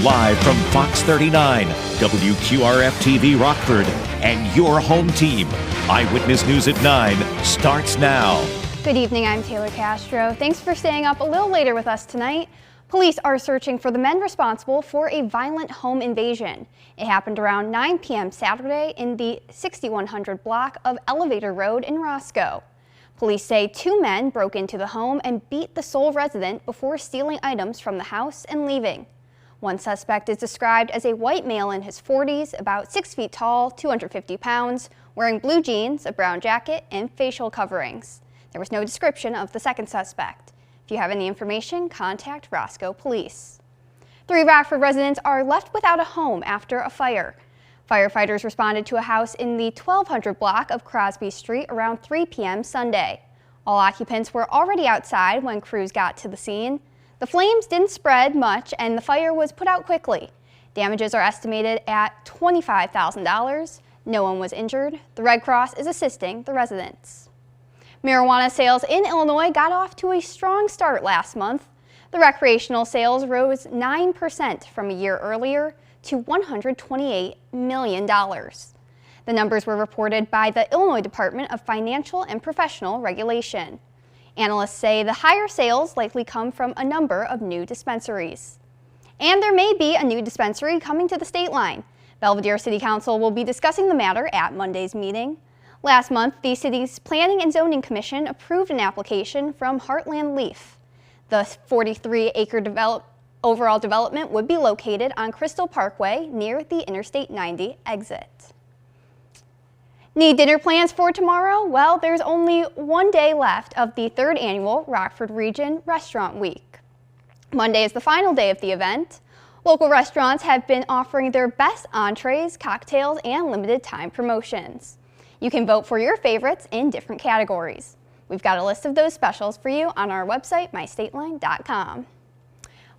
Live from Fox 39, WQRF-TV Rockford, and your home team. Eyewitness News at 9 starts now. Good evening, I'm Taylor Castro. Thanks for staying up a little later with us tonight. Police are searching for the men responsible for a violent home invasion. It happened around 9 p.m. Saturday in the 6100 block of Belvidere Road in Roscoe. Police say 2 men broke into the home and beat the sole resident before stealing items from the house and leaving. One suspect is described as a white male in his 40s, about 6 feet tall, 250 pounds, wearing blue jeans, a brown jacket, and facial coverings. There was no description of the second suspect. If you have any information, contact Roscoe Police. 3 Rockford residents are left without a home after a fire. Firefighters responded to a house in the 1200 block of Crosby Street around 3 p.m. Sunday. All occupants were already outside when crews got to the scene. The flames didn't spread much and the fire was put out quickly. Damages are estimated at $25,000. No one was injured. The Red Cross is assisting the residents. Marijuana sales in Illinois got off to a strong start last month. The recreational sales rose 9% from a year earlier to $128 million. The numbers were reported by the Illinois Department of Financial and Professional Regulation. Analysts say the higher sales likely come from a number of new dispensaries. And there may be a new dispensary coming to the state line. Belvidere City Council will be discussing the matter at Monday's meeting. Last month, the city's Planning and Zoning Commission approved an application from Heartland Leaf. The 43-acre overall development would be located on Crystal Parkway near the Interstate 90 exit. Need dinner plans for tomorrow? Well, there's only one day left of the 3rd Annual Rockford Region Restaurant Week. Monday is the final day of the event. Local restaurants have been offering their best entrees, cocktails, and limited time promotions. You can vote for your favorites in different categories. We've got a list of those specials for you on our website, mystateline.com.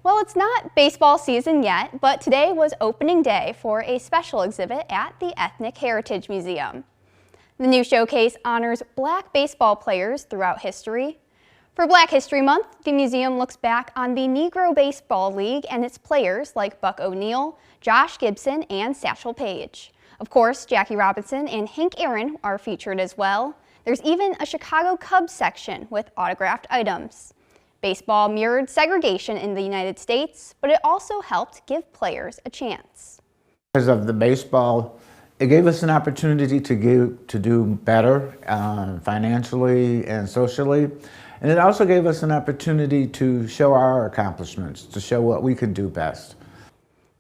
Well, it's not baseball season yet, but today was opening day for a special exhibit at the Ethnic Heritage Museum. The new showcase honors Black baseball players throughout history. For Black History Month, the museum looks back on the Negro Baseball League and its players like Buck O'Neil, Josh Gibson, and Satchel Paige. Of course, Jackie Robinson and Hank Aaron are featured as well. There's even a Chicago Cubs section with autographed items. Baseball mirrored segregation in the United States, but it also helped give players a chance. Because of the baseball, it gave us an opportunity to do better financially and socially. And it also gave us an opportunity to show our accomplishments, to show what we can do best.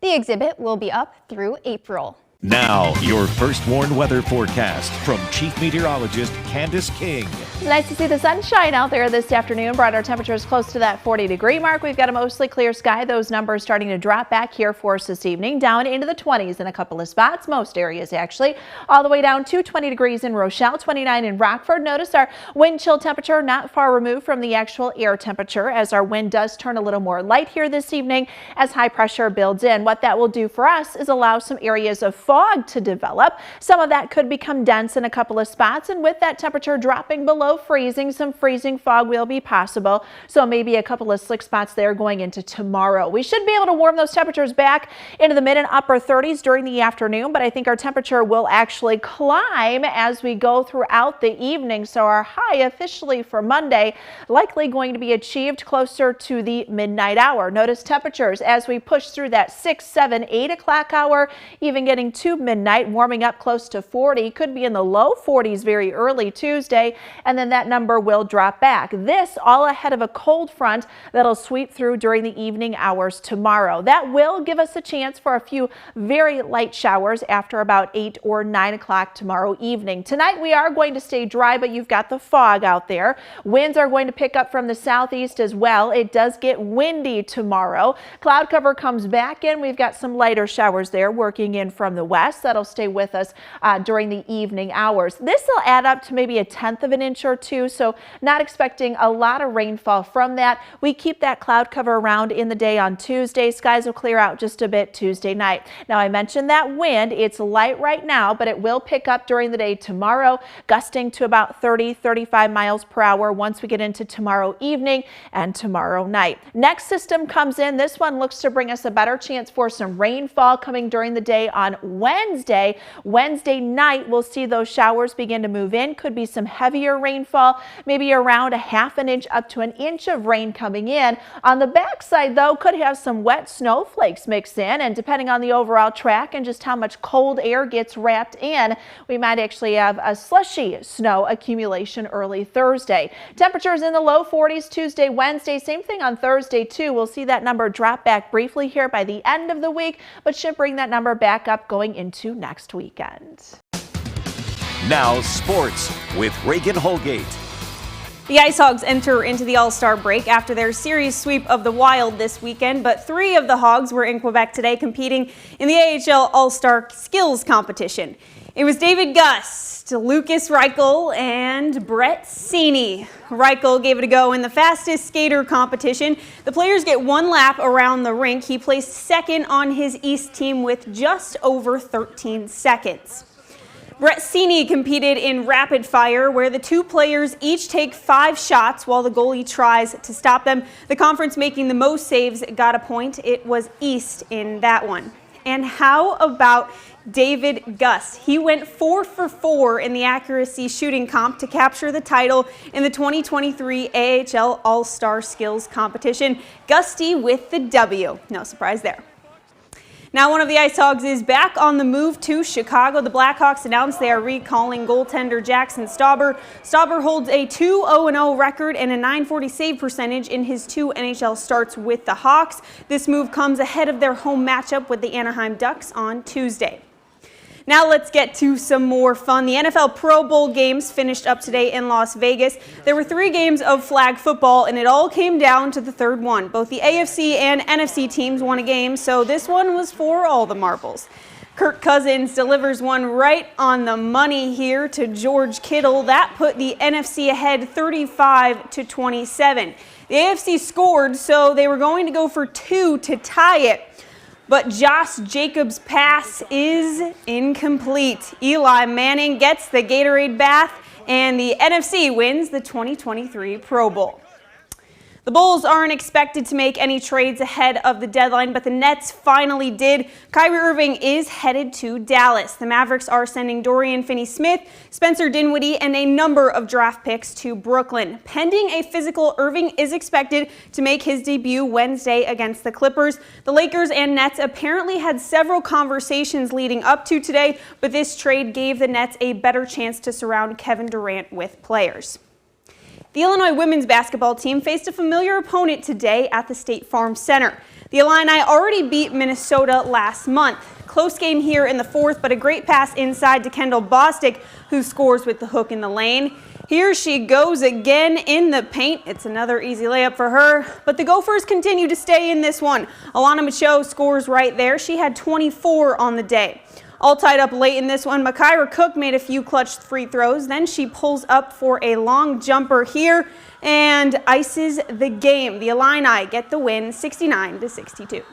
The exhibit will be up through April. Now, your first warned weather forecast from Chief Meteorologist Candace King. Nice to see the sunshine out there this afternoon. Brought our temperatures close to that 40-degree mark. We've got a mostly clear sky. Those numbers starting to drop back here for us this evening, down into the 20s in a couple of spots, most areas actually, all the way down to 20 degrees in Rochelle, 29 in Rockford. Notice our wind chill temperature not far removed from the actual air temperature as our wind does turn a little more light here this evening as high pressure builds in. What that will do for us is allow some areas of fog to develop. Some of that could become dense in a couple of spots, and with that temperature dropping below freezing, some freezing fog will be possible. So maybe a couple of slick spots there going into tomorrow. We should be able to warm those temperatures back into the mid and upper 30s during the afternoon, but I think our temperature will actually climb as we go throughout the evening. So our high officially for Monday likely going to be achieved closer to the midnight hour. Notice temperatures as we push through that 6, 7, 8 o'clock hour, even getting to midnight, warming up close to 40, could be in the low 40s very early Tuesday, and then that number will drop back. This all ahead of a cold front that'll sweep through during the evening hours tomorrow. That will give us a chance for a few very light showers after about 8 or 9 o'clock tomorrow evening. Tonight we are going to stay dry, but you've got the fog out there. Winds are going to pick up from the southeast as well. It does get windy tomorrow. Cloud cover comes back in. We've got some lighter showers there working in from the west. That'll stay with us during the evening hours. This will add up to maybe 1/10 of an inch or two, so not expecting a lot of rainfall from that. We keep that cloud cover around in the day on Tuesday. Skies will clear out just a bit Tuesday night. Now, I mentioned that wind. It's light right now, but it will pick up during the day tomorrow, gusting to about 30-35 miles per hour once we get into tomorrow evening and tomorrow night. Next system comes in. This one looks to bring us a better chance for some rainfall coming during the day on Wednesday. Wednesday night, we'll see those showers begin to move in. Could be some heavier rainfall, maybe around 1/2 an inch up to 1 inch of rain coming in. On the backside, though, could have some wet snowflakes mix in, and depending on the overall track and just how much cold air gets wrapped in, we might actually have a slushy snow accumulation early Thursday. Temperatures in the low 40s Tuesday, Wednesday. Same thing on Thursday, too. We'll see that number drop back briefly here by the end of the week, but should bring that number back up going into next weekend. Now sports with Reagan Holgate. The Ice Hogs enter into the All-Star break after their series sweep of the Wild this weekend, but 3 of the Hogs were in Quebec today competing in the AHL All-Star Skills Competition. It was David Gust, Lucas Reichel, and Brett Seney. Reichel gave it a go in the fastest skater competition. The players get 1 lap around the rink. He placed second on his East team with just over 13 seconds. Brett Seney competed in rapid fire, where the 2 players each take 5 shots while the goalie tries to stop them. The conference making the most saves got a point. It was East in that one. And how about David Gust? He went 4 for 4 in the accuracy shooting comp to capture the title in the 2023 AHL All-Star Skills Competition. Gusty with the W. No surprise there. Now, one of the Ice Hogs is back on the move to Chicago. The Blackhawks announced they are recalling goaltender Jackson Stauber. Stauber holds a 2-0-0 record and a .940 save percentage in his 2 NHL starts with the Hawks. This move comes ahead of their home matchup with the Anaheim Ducks on Tuesday. Now let's get to some more fun. The NFL Pro Bowl games finished up today in Las Vegas. There were 3 games of flag football, and it all came down to the 3rd one. Both the AFC and NFC teams won a game, so this one was for all the marbles. Kirk Cousins delivers one right on the money here to George Kittle. That put the NFC ahead 35-27. The AFC scored, so they were going to go for 2 to tie it. But Josh Jacobs' pass is incomplete. Eli Manning gets the Gatorade bath, and the NFC wins the 2023 Pro Bowl. The Bulls aren't expected to make any trades ahead of the deadline, but the Nets finally did. Kyrie Irving is headed to Dallas. The Mavericks are sending Dorian Finney-Smith, Spencer Dinwiddie, and a number of draft picks to Brooklyn. Pending a physical, Irving is expected to make his debut Wednesday against the Clippers. The Lakers and Nets apparently had several conversations leading up to today, but this trade gave the Nets a better chance to surround Kevin Durant with players. The Illinois women's basketball team faced a familiar opponent today at the State Farm Center. The Illini already beat Minnesota last month. Close game here in the 4th, but a great pass inside to Kendall Bostic, who scores with the hook in the lane. Here she goes again in the paint. It's another easy layup for her, but the Gophers continue to stay in this one. Alana Michaud scores right there. She had 24 on the day. All tied up late in this one, Makaira Cook made a few clutch free throws. Then she pulls up for a long jumper here and ices the game. The Illini get the win 69-62.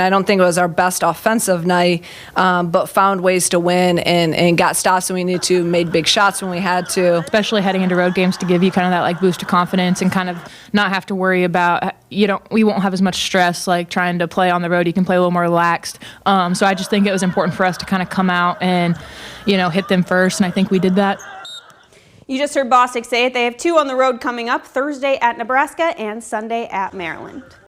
I don't think it was our best offensive night, but found ways to win and got stops when we needed to, made big shots when we had to. Especially heading into road games to give you kind of that like boost of confidence and kind of not have to worry about, we won't have as much stress like trying to play on the road. You can play a little more relaxed. So I just think it was important for us to kind of come out and, hit them first, and I think we did that. You just heard Bostic say it. They have 2 on the road coming up, Thursday at Nebraska and Sunday at Maryland.